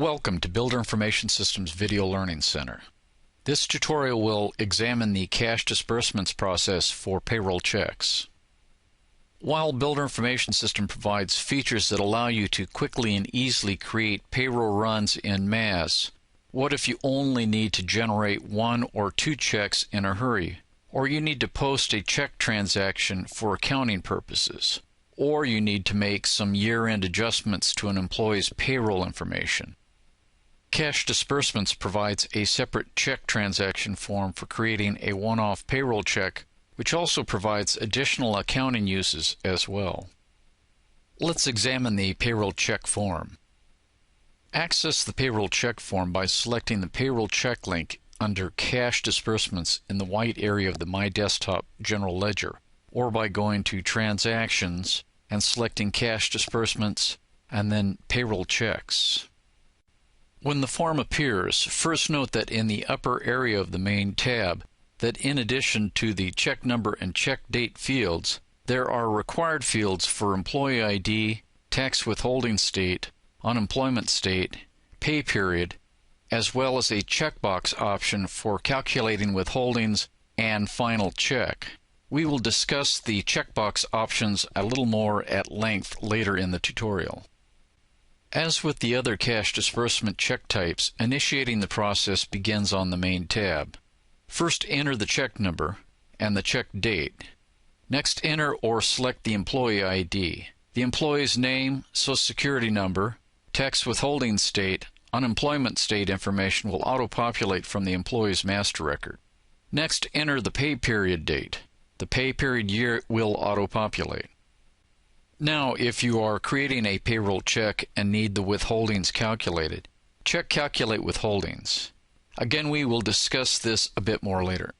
Welcome to Builder Information Systems Video Learning Center. This tutorial will examine the cash disbursements process for payroll checks. While Builder Information System provides features that allow you to quickly and easily create payroll runs en masse, what if you only need to generate one or two checks in a hurry, or you need to post a check transaction for accounting purposes, or you need to make some year-end adjustments to an employee's payroll information? Cash Disbursements provides a separate check transaction form for creating a one-off payroll check, which also provides additional accounting uses as well. Let's examine the payroll check form. Access the payroll check form by selecting the payroll check link under Cash Disbursements in the white area of the My Desktop General Ledger, or by going to Transactions and selecting Cash Disbursements and then Payroll Checks. When the form appears, first note that in the upper area of the main tab, that in addition to the check number and check date fields, there are required fields for employee ID, tax withholding state, unemployment state, pay period, as well as a checkbox option for calculating withholdings and final check. We will discuss the checkbox options a little more at length later in the tutorial. As with the other cash disbursement check types, initiating the process begins on the main tab. First, enter the check number and the check date. Next, enter or select the employee ID. The employee's name, Social Security number, tax withholding state, unemployment state information will auto-populate from the employee's master record. Next, enter the pay period date. The pay period year will auto-populate. Now, if you are creating a payroll check and need the withholdings calculated, check Calculate Withholdings. Again, we will discuss this a bit more later.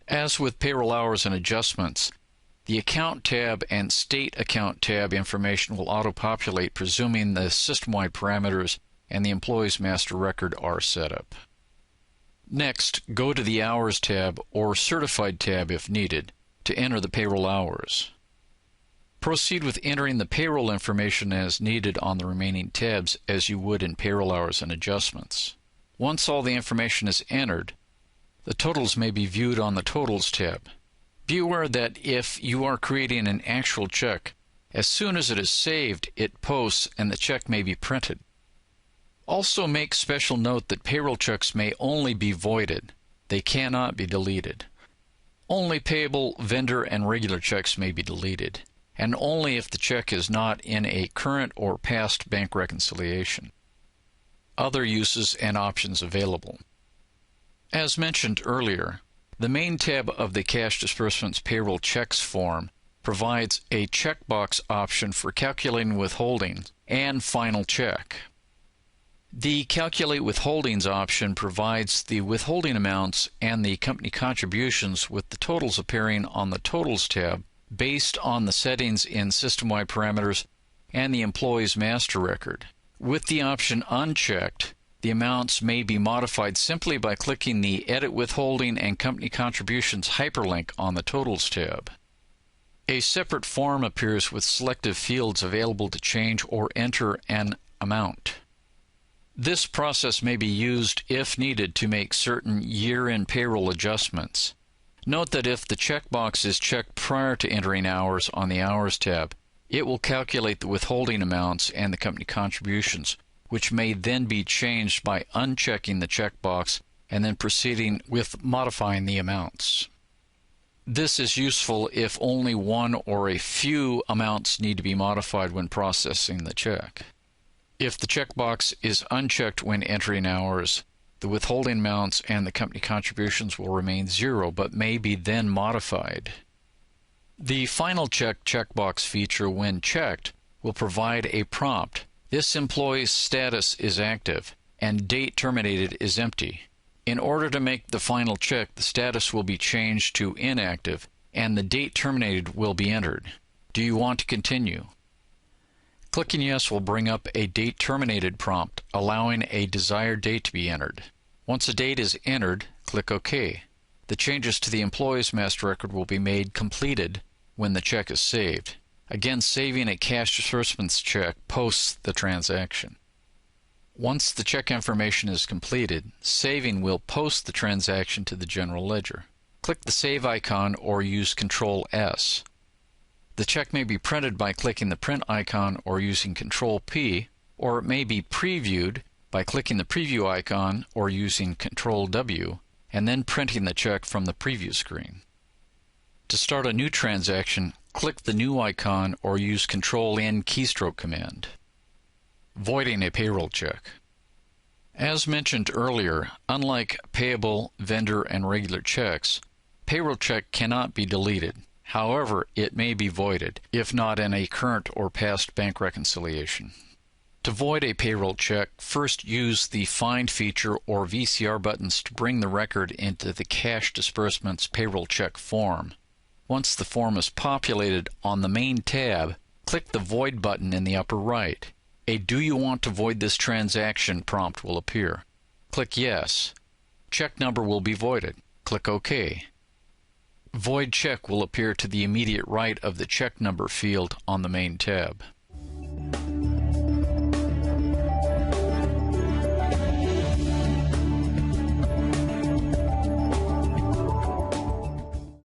As with payroll hours and adjustments, the Account tab and State Account tab information will auto-populate presuming the system-wide parameters and the employee's master record are set up. Next, go to the Hours tab or Certified tab if needed to enter the payroll hours. Proceed with entering the payroll information as needed on the remaining tabs as you would in payroll hours and adjustments. Once all the information is entered, the totals may be viewed on the Totals tab. Be aware that if you are creating an actual check, as soon as it is saved, it posts and the check may be printed. Also make special note that payroll checks may only be voided. They cannot be deleted. Only payable, vendor, and regular checks may be deleted, and only if the check is not in a current or past bank reconciliation. Other uses and options available. As mentioned earlier, the main tab of the Cash Disbursements Payroll Checks form provides a checkbox option for calculating withholdings and final check. The Calculate Withholdings option provides the withholding amounts and the company contributions with the totals appearing on the Totals tab based on the settings in System-Wide Parameters and the employee's master record. With the option unchecked, the amounts may be modified simply by clicking the Edit Withholding and Company Contributions hyperlink on the Totals tab. A separate form appears with selective fields available to change or enter an amount. This process may be used if needed to make certain year-end payroll adjustments. Note that if the checkbox is checked prior to entering hours on the Hours tab, it will calculate the withholding amounts and the company contributions, which may then be changed by unchecking the checkbox and then proceeding with modifying the amounts. This is useful if only one or a few amounts need to be modified when processing the check. If the checkbox is unchecked when entering hours, the withholding amounts and the company contributions will remain zero but may be then modified. The Final Check checkbox feature, when checked, will provide a prompt. This employee's status is active and date terminated is empty. In order to make the final check, the status will be changed to inactive and the date terminated will be entered. Do you want to continue? Clicking Yes will bring up a date terminated prompt, allowing a desired date to be entered. Once a date is entered, click OK. The changes to the employee's master record will be made completed when the check is saved. Again, saving a cash disbursements check posts the transaction. Once the check information is completed, saving will post the transaction to the general ledger. Click the Save icon or use Ctrl+S. The check may be printed by clicking the Print icon or using Ctrl+P, or it may be previewed by clicking the Preview icon or using Ctrl+W, and then printing the check from the preview screen. To start a new transaction, click the New icon or use Ctrl+N keystroke command. Voiding a payroll check. As mentioned earlier, unlike payable, vendor, and regular checks, payroll check cannot be deleted. However, it may be voided, if not in a current or past bank reconciliation. To void a payroll check, first use the Find feature or VCR buttons to bring the record into the Cash Disbursements Payroll Check form. Once the form is populated, on the main tab, click the Void button in the upper right. A "Do you want to void this transaction" prompt will appear. Click Yes. Check number will be voided. Click OK. Void check will appear to the immediate right of the check number field on the main tab.